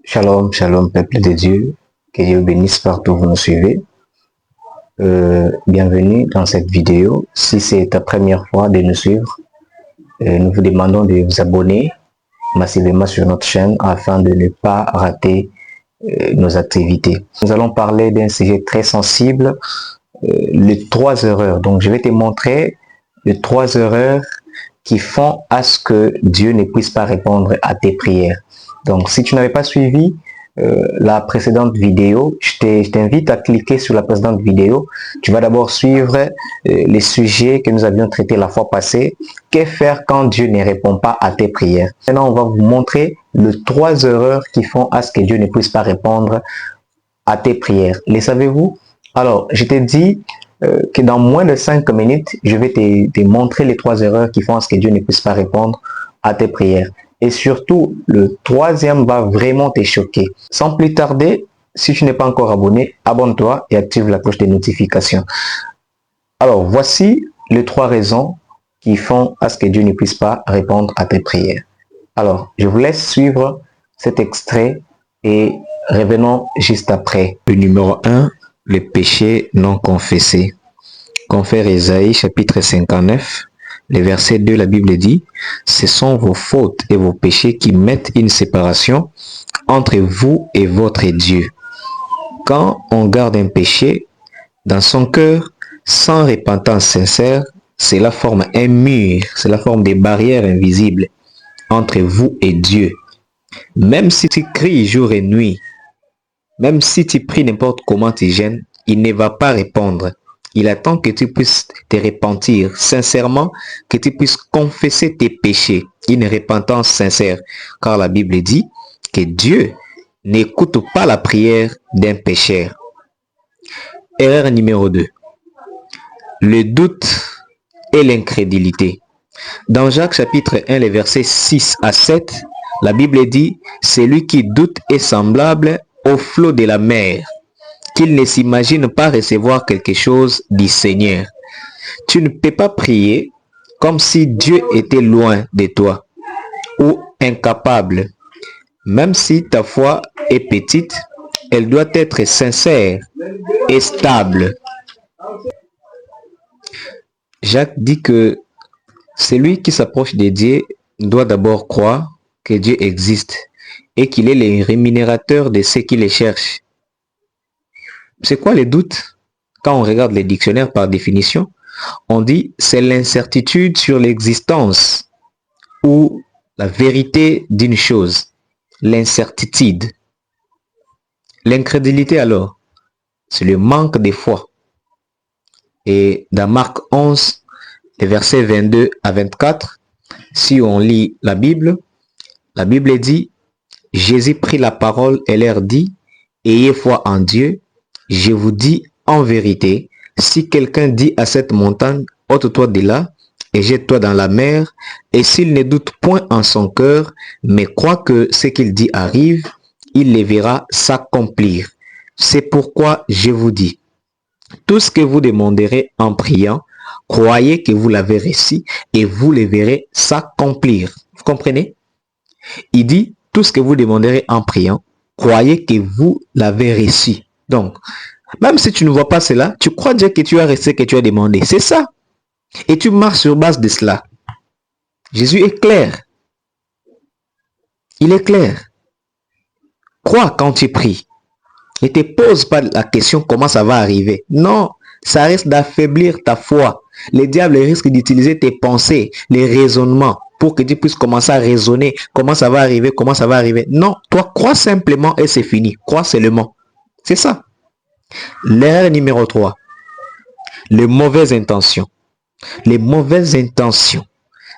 Shalom, shalom, peuple de Dieu. Que Dieu bénisse partout où vous nous suivez. Bienvenue dans cette vidéo. Si c'est ta première fois de nous suivre, nous vous demandons de vous abonner massivement sur notre chaîne afin de ne pas rater nos activités. Nous allons parler d'un sujet très sensible, les 3 erreurs. Donc, je vais te montrer les 3 erreurs qui font à ce que Dieu ne puisse pas répondre à tes prières. Donc, si tu n'avais pas suivi la précédente vidéo, je t'invite à cliquer sur la précédente vidéo. Tu vas d'abord suivre les sujets que nous avions traités la fois passée. Que faire quand Dieu ne répond pas à tes prières? Maintenant, on va vous montrer les 3 erreurs qui font à ce que Dieu ne puisse pas répondre à tes prières. Les savez-vous? Alors, je t'ai dit que dans moins de 5 minutes, je vais te montrer les 3 erreurs qui font à ce que Dieu ne puisse pas répondre à tes prières. Et surtout, le 3e va vraiment te choquer. Sans plus tarder, si tu n'es pas encore abonné, abonne-toi et active la cloche des notifications. Alors, voici les 3 raisons qui font à ce que Dieu ne puisse pas répondre à tes prières. Alors, je vous laisse suivre cet extrait et revenons juste après. Le numéro 1, le péché non confessé. Confère Ésaïe chapitre 59. Le verset 2, la Bible dit, « Ce sont vos fautes et vos péchés qui mettent une séparation entre vous et votre Dieu. » Quand on garde un péché dans son cœur, sans repentance sincère, cela forme un mur, cela forme des barrières invisibles entre vous et Dieu. Même si tu cries jour et nuit, même si tu pries n'importe comment tu gênes, il ne va pas répondre. Il attend que tu puisses te repentir sincèrement, que tu puisses confesser tes péchés, une repentance sincère. Car la Bible dit que Dieu n'écoute pas la prière d'un pécheur. Erreur numéro 2. Le doute et l'incrédulité. Dans Jacques chapitre 1, les versets 6 à 7, la Bible dit « Celui qui doute est semblable au flot de la mer, qu'il ne s'imagine pas recevoir quelque chose du Seigneur. » Tu ne peux pas prier comme si Dieu était loin de toi ou incapable. Même si ta foi est petite, elle doit être sincère et stable. Jacques dit que celui qui s'approche de Dieu doit d'abord croire que Dieu existe et qu'il est le rémunérateur de ceux qui le cherchent. C'est quoi les doutes? Quand on regarde les dictionnaires par définition, on dit c'est l'incertitude sur l'existence ou la vérité d'une chose. L'incertitude. L'incrédulité alors, c'est le manque de foi. Et dans Marc 11, les versets 22 à 24, si on lit la Bible dit, Jésus prit la parole et leur dit, ayez foi en Dieu. Je vous dis en vérité, si quelqu'un dit à cette montagne, ôte-toi de là et jette-toi dans la mer, et s'il ne doute point en son cœur, mais croit que ce qu'il dit arrive, il les verra s'accomplir. C'est pourquoi je vous dis, tout ce que vous demanderez en priant, croyez que vous l'avez reçu et vous le verrez s'accomplir. Vous comprenez? Il dit, tout ce que vous demanderez en priant, croyez que vous l'avez reçu. Donc, même si tu ne vois pas cela, tu crois déjà que tu as reçu ce que tu as demandé. C'est ça. Et tu marches sur base de cela. Jésus est clair. Il est clair. Crois quand tu pries. Ne te pose pas la question comment ça va arriver. Non, ça risque d'affaiblir ta foi. Le diable risque d'utiliser tes pensées, les raisonnements, pour que tu puisses commencer à raisonner. Comment ça va arriver, comment ça va arriver. Non, toi crois simplement et c'est fini. Crois seulement. C'est ça. L'erreur numéro 3. Les mauvaises intentions. Les mauvaises intentions.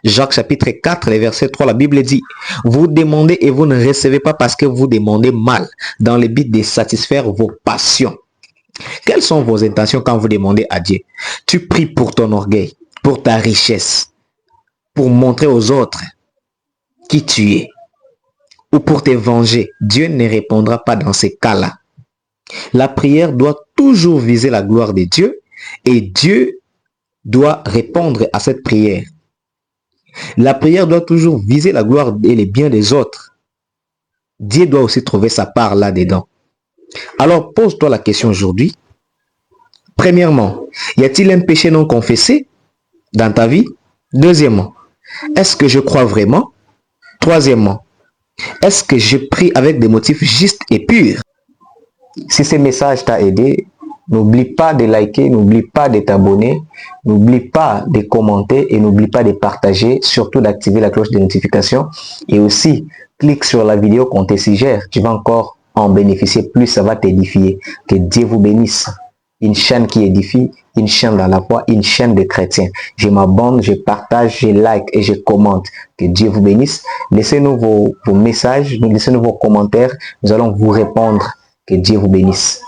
Jacques chapitre 4, les versets 3, la Bible dit, vous demandez et vous ne recevez pas parce que vous demandez mal, dans le but de satisfaire vos passions. Quelles sont vos intentions quand vous demandez à Dieu? Tu pries pour ton orgueil, pour ta richesse, pour montrer aux autres qui tu es, ou pour te venger. Dieu ne répondra pas dans ces cas-là. La prière doit toujours viser la gloire de Dieu et Dieu doit répondre à cette prière. La prière doit toujours viser la gloire et les biens des autres. Dieu doit aussi trouver sa part là-dedans. Alors, pose-toi la question aujourd'hui. Premièrement, y a-t-il un péché non confessé dans ta vie? Deuxièmement, est-ce que je crois vraiment? Troisièmement, est-ce que je prie avec des motifs justes et purs? Si ce message t'a aidé, n'oublie pas de liker, n'oublie pas de t'abonner, n'oublie pas de commenter et n'oublie pas de partager, surtout d'activer la cloche de notification. Et aussi, clique sur la vidéo qu'on te suggère. Tu vas encore en bénéficier plus, ça va t'édifier. Que Dieu vous bénisse. Une chaîne qui édifie, une chaîne dans la foi, une chaîne de chrétiens. Je m'abonne, je partage, je like et je commente. Que Dieu vous bénisse. Laissez-nous vos messages, laissez-nous vos commentaires. Nous allons vous répondre. Que Dieu vous bénisse.